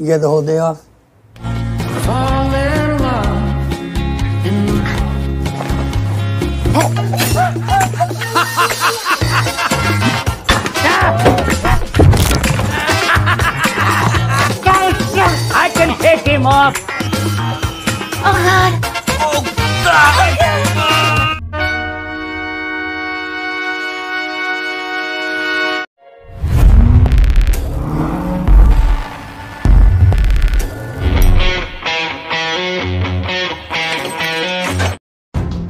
You got the whole day off? I can take him off. Oh God. Oh God.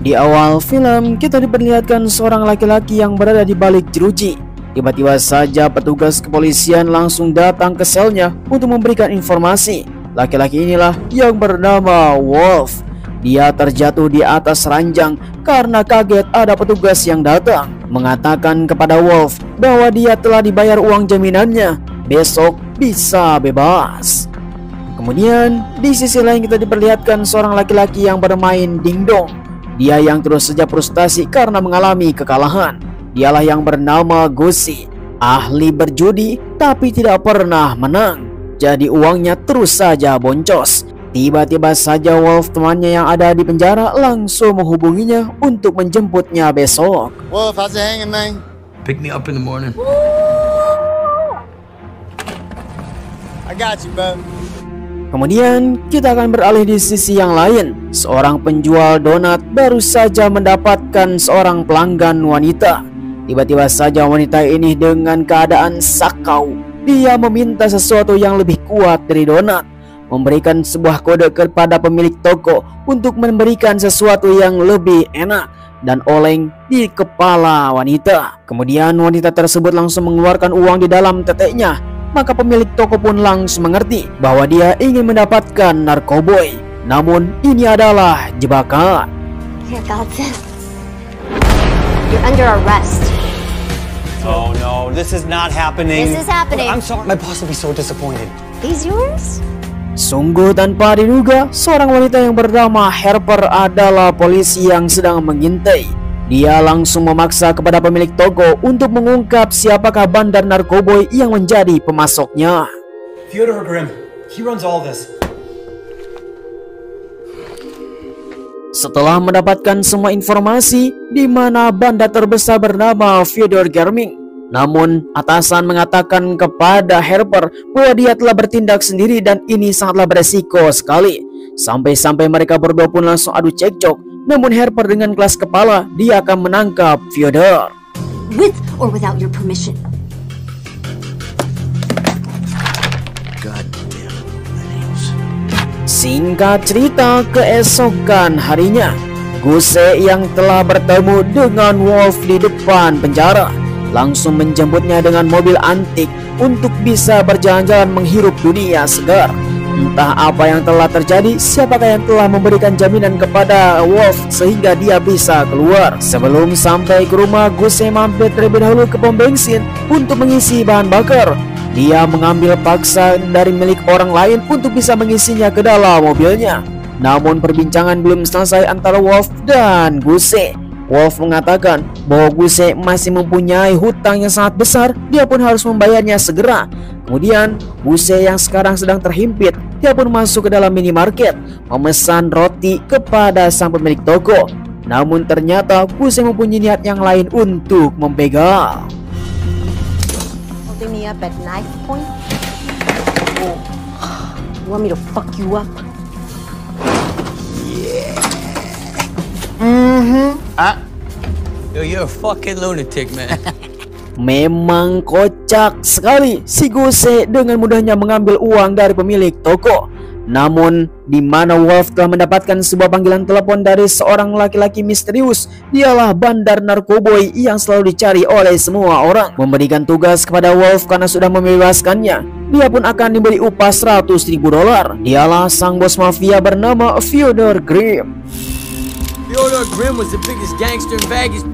Di awal film, kita diperlihatkan seorang laki-laki yang berada di balik jeruji. Tiba-tiba saja petugas kepolisian langsung datang ke selnya untuk memberikan informasi. Laki-laki inilah yang bernama Wolf. Dia terjatuh di atas ranjang karena kaget ada petugas yang datang, mengatakan kepada Wolf bahwa dia telah dibayar uang jaminannya, besok bisa bebas. Kemudian di sisi lain kita diperlihatkan seorang laki-laki yang bermain dingdong. Dia yang terus saja frustasi karena mengalami kekalahan. Dialah yang bernama Gosi, ahli berjudi tapi tidak pernah menang. Jadi uangnya terus saja boncos. Tiba-tiba saja Wolf, temannya yang ada di penjara, langsung menghubunginya untuk menjemputnya besok. Wolf, how's it hanging, man? Pick me up in the morning. I got you, bro. Kemudian kita akan beralih di sisi yang lain. Seorang penjual donat baru saja mendapatkan seorang pelanggan wanita. Tiba-tiba saja wanita ini dengan keadaan sakau. Dia meminta sesuatu yang lebih kuat dari donat, memberikan sebuah kode kepada pemilik toko untuk memberikan sesuatu yang lebih enak dan oleng di kepala wanita. Kemudian wanita tersebut langsung mengeluarkan uang di dalam teteknya. Maka pemilik toko pun langsung mengerti bahwa dia ingin mendapatkan narkoboy. Namun ini adalah jebakan. Here, Godson. You're under arrest. Oh no, this is not happening. This is happening. I'm sorry, my boss will be so disappointed. These yours? Sungguh tanpa diduga, seorang wanita yang bernama Harper adalah polisi yang sedang mengintai. Dia langsung memaksa kepada pemilik toko untuk mengungkap siapakah bandar narkoboy yang menjadi pemasoknya. Fyodor Grimm, he runs all this. Setelah mendapatkan semua informasi di mana bandar terbesar bernama Fyodor Grimm, namun atasan mengatakan kepada Harper bahwa dia telah bertindak sendiri dan ini sangatlah beresiko sekali. Sampai-sampai mereka berdua pun langsung adu cekcok. Namun Harper dengan kelas kepala, dia akan menangkap Fyodor. With or without your permission. God damn millennials. Singkat cerita, keesokan harinya, Guse yang telah bertemu dengan Wolf di depan penjara langsung menjemputnya dengan mobil antik untuk bisa berjalan-jalan menghirup dunia segar. Entah apa yang telah terjadi, siapakah yang telah memberikan jaminan kepada Wolf sehingga dia bisa keluar. Sebelum sampai ke rumah, Guse mampir terlebih dahulu ke pom bensin untuk mengisi bahan bakar. Dia mengambil paksa dari milik orang lain untuk bisa mengisinya ke dalam mobilnya. Namun perbincangan belum selesai antara Wolf dan Guse. Wolf mengatakan bahwa Guse masih mempunyai hutang yang sangat besar, dia pun harus membayarnya segera. Kemudian Guse yang sekarang sedang terhimpit, dia pun masuk ke dalam minimarket, memesan roti kepada sang pemilik toko. Namun ternyata Guse mempunyai niat yang lain untuk membegal. Holding me up at knife point? Oh. You want me to fuck you up? Yo, you're a fucking lunatic, man. Memang kocak sekali si Guse dengan mudahnya mengambil uang dari pemilik toko. Namun di mana Wolf telah mendapatkan sebuah panggilan telepon dari seorang laki-laki misterius. Dialah bandar narkoboy yang selalu dicari oleh semua orang. Memberikan tugas kepada Wolf karena sudah membebaskannya. Dia pun akan diberi upah $100.000. Dialah sang bos mafia bernama Fyodor Grimm. Fyodor Grimm was the biggest gangster in Vegas.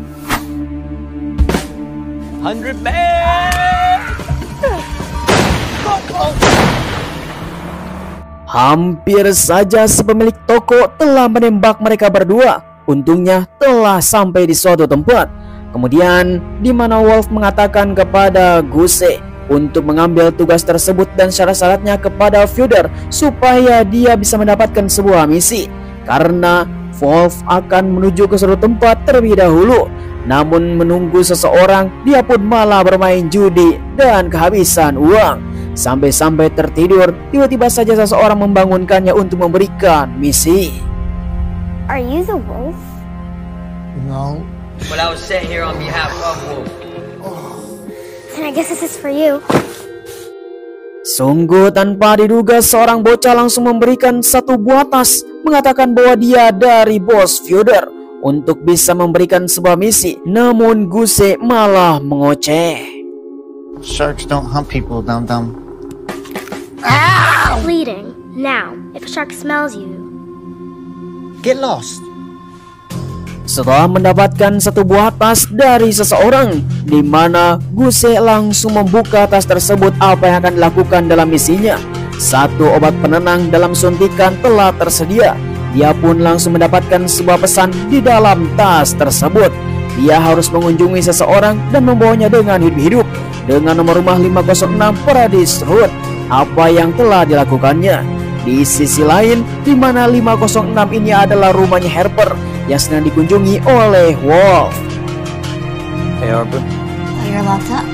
100 man. Hampir saja si pemilik toko telah menembak mereka berdua. Untungnya telah sampai di suatu tempat. Kemudian di mana Wolf mengatakan kepada Guse untuk mengambil tugas tersebut dan syarat-syaratnya kepada Fyodor supaya dia bisa mendapatkan sebuah misi. Karena Wolf akan menuju ke suatu tempat terlebih dahulu. Namun menunggu seseorang, dia pun malah bermain judi dan kehabisan uang. Sampai-sampai tertidur, tiba-tiba saja seseorang membangunkannya untuk memberikan misi. Are you the wolf? No. But I was sent here on behalf of Wolf. Then I guess this is for you. Sungguh tanpa diduga seorang bocah langsung memberikan satu buah tas, mengatakan bahwa dia dari bos Fyodor untuk bisa memberikan sebuah misi. Namun Guse malah mengoceh. Sharks don't hunt people, dum-dum. Bleeding. Now, if a shark smells you, Get lost. Setelah mendapatkan satu buah tas dari seseorang, di mana Guse langsung membuka tas tersebut. Apa yang akan dilakukan dalam misinya? Satu obat penenang dalam suntikan telah tersedia. Dia pun langsung mendapatkan sebuah pesan di dalam tas tersebut. Dia harus mengunjungi seseorang dan membawanya dengan hidup-hidup dengan nomor rumah 506 Paradise Road. Apa yang telah dilakukannya? Di sisi lain, di mana 506 ini adalah rumahnya Harper yang sedang dikunjungi oleh Wolf. Hey, Harper. you're locked up.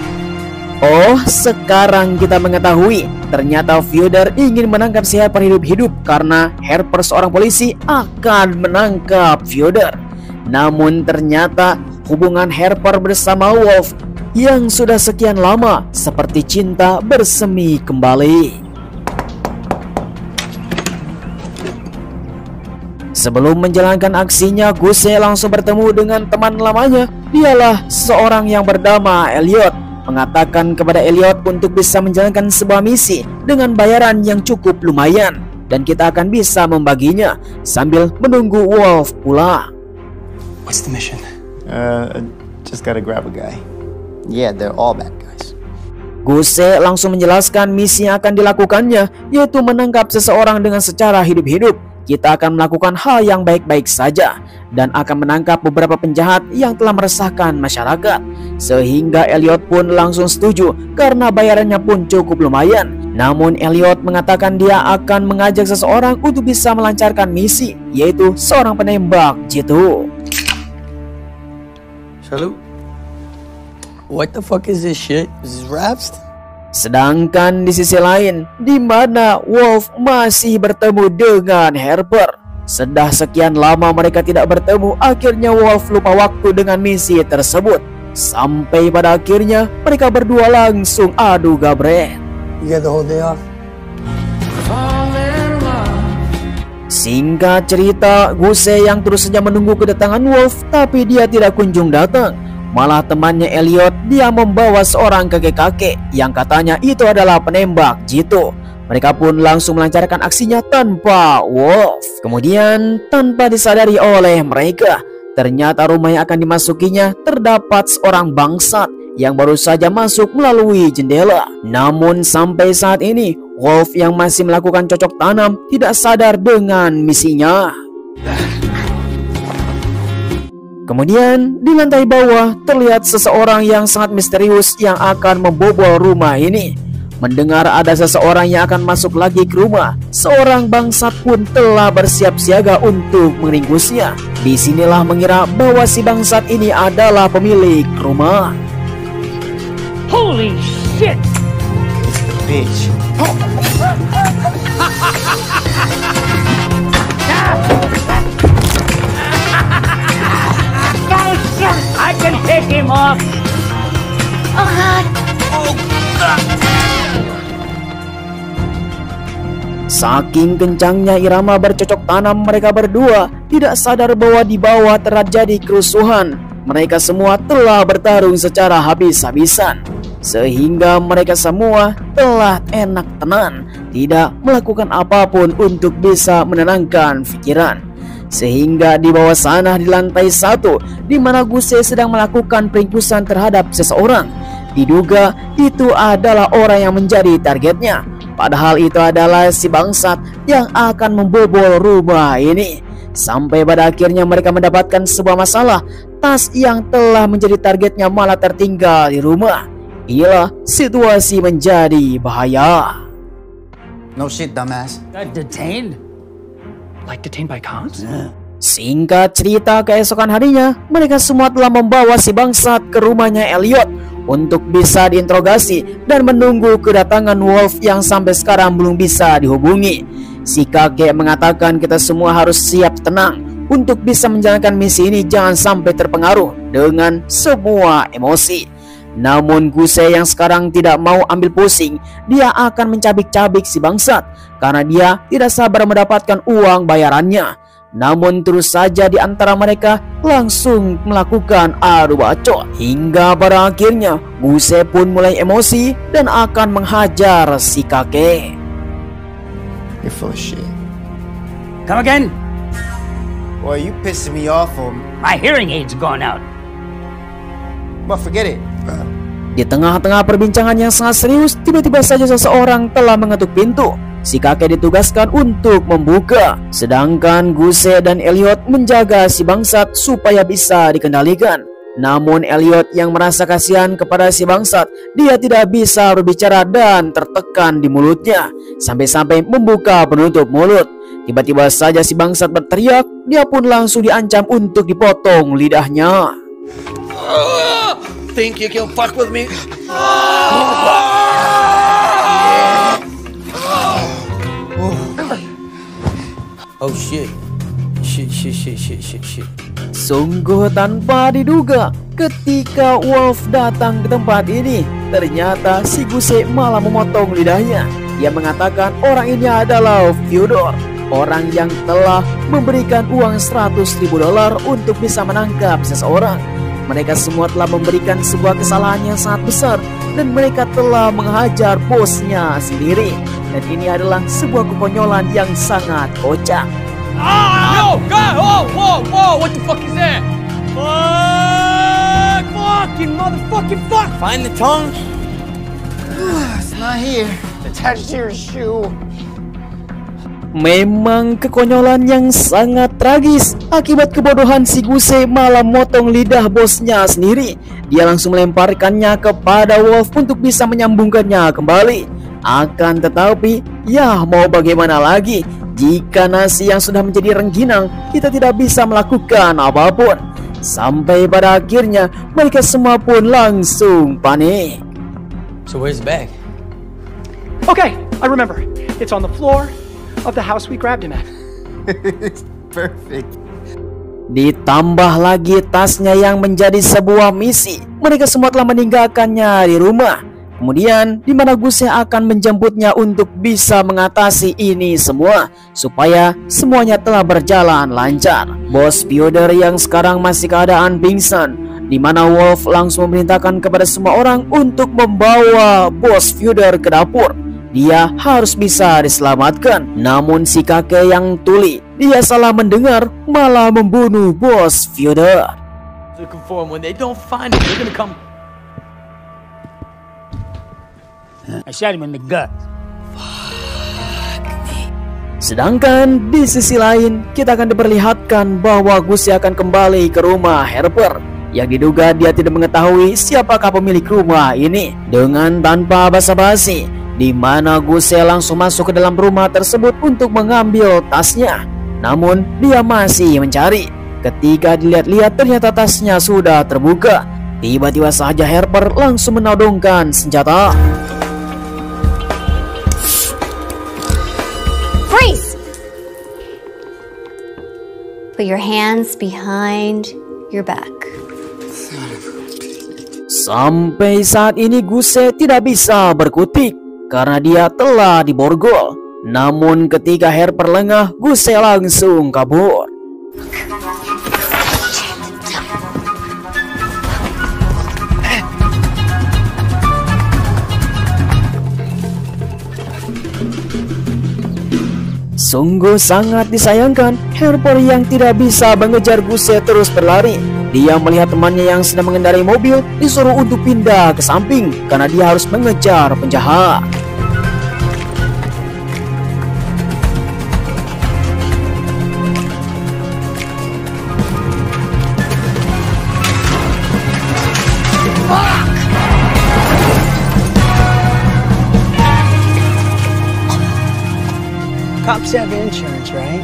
Oh, sekarang kita mengetahui ternyata Fyodor ingin menangkap si Harper hidup-hidup karena Harper seorang polisi akan menangkap Fyodor. Namun ternyata hubungan Harper bersama Wolf yang sudah sekian lama seperti cinta bersemi kembali. Sebelum menjalankan aksinya, Guse langsung bertemu dengan teman lamanya. Dialah seorang yang bernama Elliot. Mengatakan kepada Elliot untuk bisa menjalankan sebuah misi dengan bayaran yang cukup lumayan, dan kita akan bisa membaginya sambil menunggu Wolf pulang. What's the mission? Just gotta grab a guy. Yeah, they're all bad guys. Guse langsung menjelaskan misi yang akan dilakukannya, yaitu menangkap seseorang dengan secara hidup-hidup. Kita akan melakukan hal yang baik-baik saja dan akan menangkap beberapa penjahat yang telah meresahkan masyarakat. Sehingga Elliot pun langsung setuju karena bayarannya pun cukup lumayan. Namun Elliot mengatakan dia akan mengajak seseorang untuk bisa melancarkan misi, yaitu seorang penembak jitu. Salute. What the fuck is this shit? Is this raps? Sedangkan di sisi lain, di mana Wolf masih bertemu dengan Harper. Sudah sekian lama mereka tidak bertemu, akhirnya Wolf lupa waktu dengan misi tersebut. Sampai pada akhirnya mereka berdua langsung adu gabret. You got the whole day off? Singkat cerita, Guse yang terus saja menunggu kedatangan Wolf, tapi dia tidak kunjung datang. Malah temannya Elliot, dia membawa seorang kakek-kakek yang katanya itu adalah penembak jitu. Mereka pun langsung melancarkan aksinya tanpa Wolf. Kemudian tanpa disadari oleh mereka, ternyata rumah yang akan dimasukinya terdapat seorang bangsat yang baru saja masuk melalui jendela. Namun sampai saat ini Wolf yang masih melakukan cocok tanam tidak sadar dengan misinya. Kemudian di lantai bawah terlihat seseorang yang sangat misterius yang akan membobol rumah ini. Mendengar ada seseorang yang akan masuk lagi ke rumah, seorang bangsat pun telah bersiap siaga untuk meringkusnya. Disinilah mengira bahwa si bangsat ini adalah pemilik rumah. Holy shit! Bitch. I can take him off. Oh God! Saking kencangnya irama bercocok tanam mereka berdua, tidak sadar bahwa di bawah terjadi kerusuhan. Mereka semua telah bertarung secara habis-habisan, sehingga mereka semua telah enak tenan, tidak melakukan apapun untuk bisa menenangkan pikiran. Sehingga di bawah sana di lantai 1, di mana Guse sedang melakukan peringkusan terhadap seseorang, diduga itu adalah orang yang menjadi targetnya. Padahal itu adalah si bangsat yang akan membobol rumah ini. Sampai pada akhirnya mereka mendapatkan sebuah masalah. Tas yang telah menjadi targetnya malah tertinggal di rumah. Inilah situasi menjadi bahaya. No shit, dumbass. Got detained? Like detained by cops? Singkat cerita, keesokan harinya mereka semua telah membawa si bangsat ke rumahnya Elliot untuk bisa diinterogasi dan menunggu kedatangan Wolf yang sampai sekarang belum bisa dihubungi. Si kakek mengatakan kita semua harus siap tenang untuk bisa menjalankan misi ini, jangan sampai terpengaruh dengan semua emosi. Namun Guse yang sekarang tidak mau ambil pusing, dia akan mencabik-cabik si bangsat karena dia tidak sabar mendapatkan uang bayarannya. Namun terus saja di antara mereka langsung melakukan adu bacot hingga pada akhirnya Guse pun mulai emosi dan akan menghajar si kakek. You're full of shit. Come again? Boy, you pissing me off, My hearing aid's gone out. But forget it. Di tengah-tengah perbincangan yang sangat serius, tiba-tiba saja seseorang telah mengetuk pintu. Si kakek ditugaskan untuk membuka, sedangkan Guse dan Elliot menjaga si bangsat supaya bisa dikendalikan. Namun Elliot yang merasa kasihan kepada si bangsat, dia tidak bisa berbicara dan tertekan di mulutnya, sampai-sampai membuka penutup mulut. Tiba-tiba saja si bangsat berteriak, dia pun langsung diancam untuk dipotong lidahnya. Think you can fuck with me? Oh shit. Shit. Sungguh tanpa diduga, ketika Wolf datang ke tempat ini, ternyata si Guse malah memotong lidahnya. Dia mengatakan orang ini adalah Fyodor, orang yang telah memberikan uang $100.000 untuk bisa menangkap seseorang. Mereka semua telah memberikan sebuah kesalahan yang sangat besar dan mereka telah menghajar bosnya sendiri. Dan ini adalah sebuah kekonyolan yang sangat kocak. Yo, God! Whoa! What the fuck is that? Fuck, you motherfucking fuck! Find the tongue. It's not here. Attached to your shoe. Memang kekonyolan yang sangat tragis. Akibat kebodohan si Guse malah motong lidah bosnya sendiri. Dia langsung melemparkannya kepada Wolf untuk bisa menyambungkannya kembali. Akan tetapi, ya mau bagaimana lagi? Jika nasi yang sudah menjadi rengginang, kita tidak bisa melakukan apapun. Sampai pada akhirnya mereka semua pun langsung panik. So where's the bag? Okay, I remember. It's on the floor of the house we grabbed him at. It's perfect. Ditambah lagi tasnya yang menjadi sebuah misi. Mereka semua telah meninggalkannya di rumah. Kemudian di mana Guse akan menjemputnya untuk bisa mengatasi ini semua supaya semuanya telah berjalan lancar. Bos Fyodor yang sekarang masih keadaan pingsan, di mana Wolf langsung memerintahkan kepada semua orang untuk membawa Bos Fyodor ke dapur. Dia harus bisa diselamatkan. Namun si kakek yang tuli, dia salah mendengar malah membunuh Bos Fyodor. Looking for him. When they don't find him, they're gonna come. I shot him in the gut. Sedangkan di sisi lain, kita akan diperlihatkan bahwa Guse akan kembali ke rumah Harper yang diduga dia tidak mengetahui siapakah pemilik rumah ini. Dengan tanpa basa-basi, di mana Guse langsung masuk ke dalam rumah tersebut untuk mengambil tasnya. Namun dia masih mencari. Ketika dilihat-lihat ternyata tasnya sudah terbuka. Tiba-tiba saja Harper langsung menodongkan senjata. Freeze! Put your hands behind your back. Sampai saat ini Guse tidak bisa berkutik karena dia telah diborgol. Namun ketika Harper lengah, Guse langsung kabur. Sungguh sangat disayangkan, Harper yang tidak bisa mengejar Guse terus berlari. Dia melihat temannya yang sedang mengendarai mobil disuruh untuk pindah ke samping karena dia harus mengejar penjahat. Cops have insurance, right?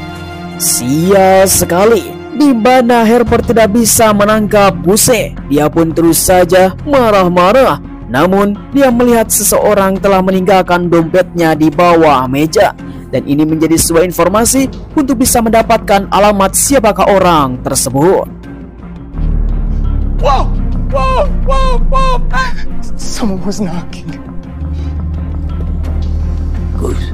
Sial sekali, di mana Harper tidak bisa menangkap Guse. Dia pun terus saja marah-marah. Namun dia melihat seseorang telah meninggalkan dompetnya di bawah meja. Dan ini menjadi sebuah informasi untuk bisa mendapatkan alamat siapakah orang tersebut. Whoa! Whoa! Whoa! Whoa! Someone was knocking. Goose.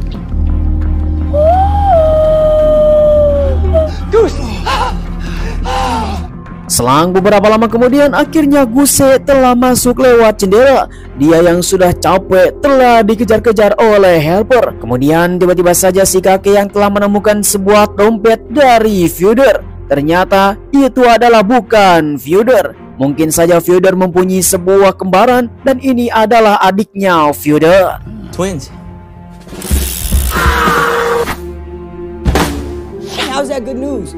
Goose! Selang beberapa lama kemudian, akhirnya Guse telah masuk lewat jendela. Dia yang sudah capek telah dikejar-kejar oleh Harper. Kemudian tiba-tiba saja si kakek yang telah menemukan sebuah dompet dari Fyodor. Ternyata itu adalah bukan Fyodor. Mungkin saja Fyodor mempunyai sebuah kembaran dan ini adalah adiknya Fyodor. Twins. How's that good news?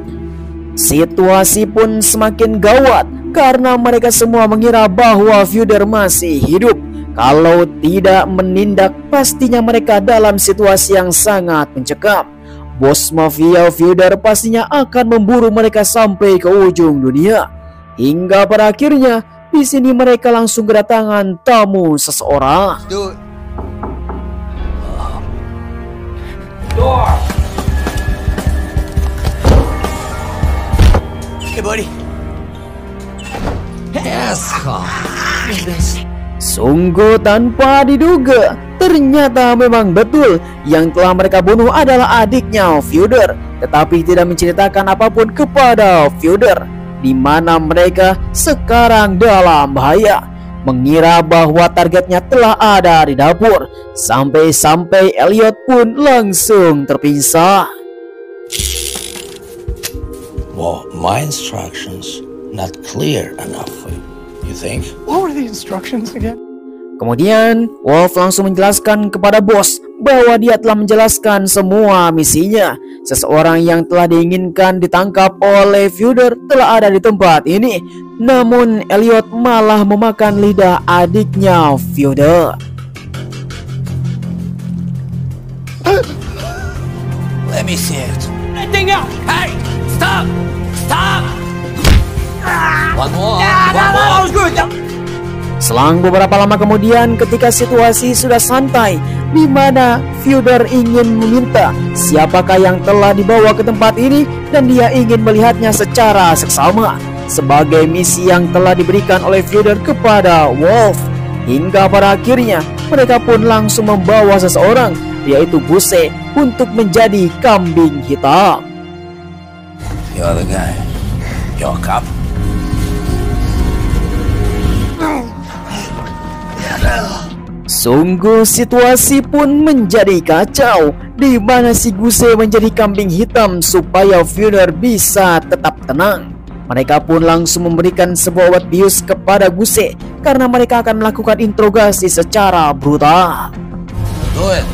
Situasi pun semakin gawat karena mereka semua mengira bahwa Fyodor masih hidup. Kalau tidak menindak, pastinya mereka dalam situasi yang sangat mencekam. Bos mafia Fyodor pastinya akan memburu mereka sampai ke ujung dunia. Hingga pada akhirnya di sini mereka langsung kedatangan tamu seseorang. Do it. Hey, buddy. Yes. Sungguh tanpa diduga, ternyata memang betul yang telah mereka bunuh adalah adiknya Fyodor, tetapi tidak menceritakan apapun kepada Fyodor, di mana mereka sekarang dalam bahaya. Mengira bahwa targetnya telah ada di dapur, sampai-sampai Elliot pun langsung terpisah. Well, my instructions not clear enough for you. You think? What were the instructions again? Kemudian Wolf langsung menjelaskan kepada bos bahwa dia telah menjelaskan semua misinya. Seseorang yang telah diinginkan ditangkap oleh Fyodor telah ada di tempat ini. Namun Elliot malah memakan lidah adiknya Fyodor. Let me see it. Anything else? Hey, stop! Stop! One more. Selang beberapa lama kemudian, ketika situasi sudah santai, di mana Fyodor ingin meminta siapakah yang telah dibawa ke tempat ini dan dia ingin melihatnya secara seksama sebagai misi yang telah diberikan oleh Fyodor kepada Wolf. Hingga pada akhirnya mereka pun langsung membawa seseorang, yaitu Guse, untuk menjadi kambing hitam. You're the guy. You're a cop. Sungguh situasi pun menjadi kacau, di mana si Guse menjadi kambing hitam supaya Fyodor bisa tetap tenang. Mereka pun langsung memberikan sebuah obat bius kepada Guse karena mereka akan melakukan interogasi secara brutal. Do it.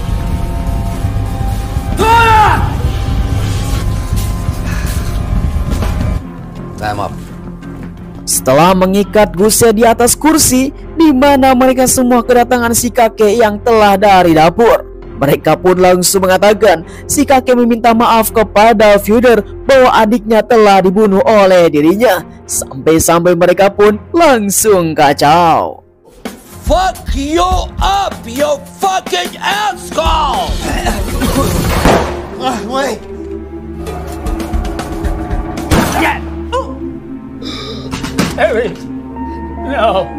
Time up. Setelah mengikat Guse di atas kursi, di mana mereka semua kedatangan si kakek yang telah dari dapur. Mereka pun langsung mengatakan si kakek meminta maaf kepada Fyodor bahwa adiknya telah dibunuh oleh dirinya. Sampai-sampai mereka pun langsung kacau. Fuck you up, you fucking asshole! Wait. No.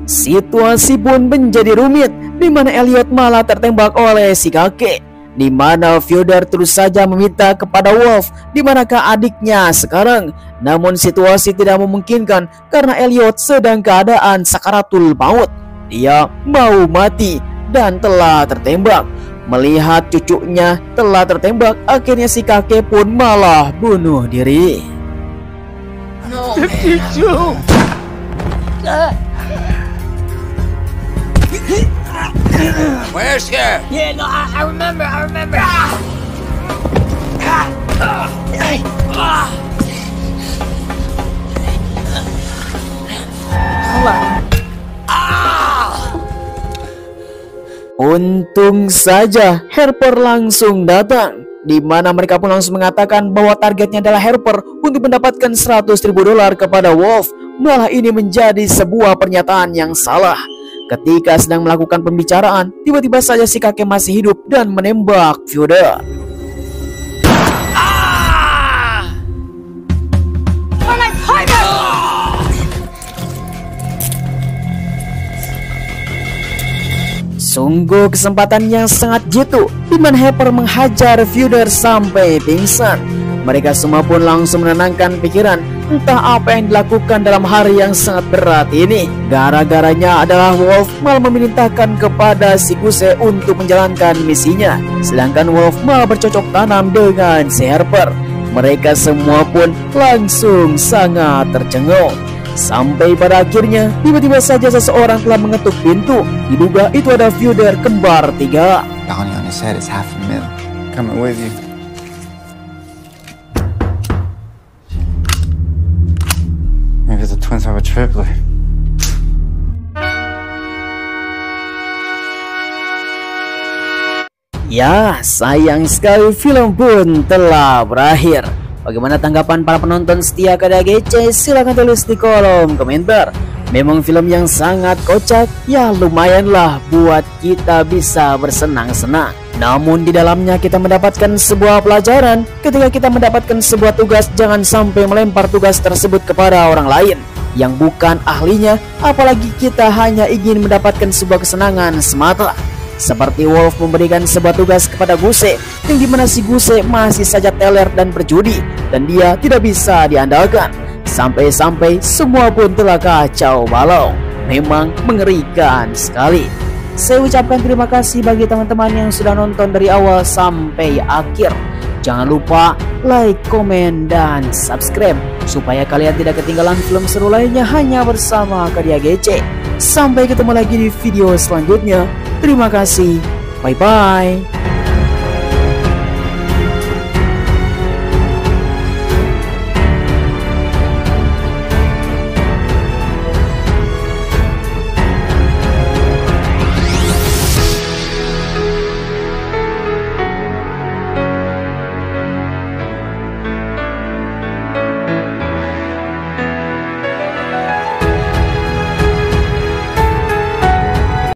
Situasi pun menjadi rumit, di mana Elliot malah tertembak oleh si kakek. Di mana Fyodor terus saja meminta kepada Wolf di manakah adiknya sekarang. Namun situasi tidak memungkinkan karena Elliot sedang keadaan sakaratul maut. Dia mau mati dan telah tertembak. Melihat cucunya telah tertembak, akhirnya si kakek pun malah bunuh diri. No, 52. where's here? Yeah, no, I remember. Untung saja Harper langsung datang. di mana mereka pun langsung mengatakan bahwa targetnya adalah Harper untuk mendapatkan $100.000 kepada Wolf. Malah ini menjadi sebuah pernyataan yang salah. Ketika sedang melakukan pembicaraan, tiba-tiba saja si kakek masih hidup dan menembak Fyodor. Sungguh kesempatan yang sangat jitu, di mana Harper menghajar Fyodor sampai pingsan. Mereka semua pun langsung menenangkan pikiran, entah apa yang dilakukan dalam hari yang sangat berat ini. Gara-garanya adalah Wolf malah memerintahkan kepada si Guse untuk menjalankan misinya, sedangkan Wolf malah bercocok tanam dengan si Harper. Mereka semua pun langsung sangat tercengung. Sampai pada akhirnya, tiba-tiba saja seseorang telah mengetuk pintu. Diduga itu ada Fyodor kembar 3. Bounty on his head is $500,000. Coming with you. Maybe the twins have a triplet. Ya, sayang sekali film pun telah berakhir. Bagaimana tanggapan para penonton setia KDAGC? Silahkan tulis di kolom komentar. Memang film yang sangat kocak, ya lumayanlah buat kita bisa bersenang-senang. Namun di dalamnya kita mendapatkan sebuah pelajaran. Ketika kita mendapatkan sebuah tugas, jangan sampai melempar tugas tersebut kepada orang lain yang bukan ahlinya, apalagi kita hanya ingin mendapatkan sebuah kesenangan semata. Seperti Wolf memberikan sebuah tugas kepada Guse, yang dimana si Guse masih saja teler dan berjudi, dan dia tidak bisa diandalkan. Sampai-sampai semua pun telah kacau balau. Memang mengerikan sekali. Saya ucapkan terima kasih bagi teman-teman yang sudah nonton dari awal sampai akhir. Jangan lupa like, komen, dan subscribe supaya kalian tidak ketinggalan film seru lainnya hanya bersama KDAGC. Sampai ketemu lagi di video selanjutnya. Terima kasih. Bye-bye.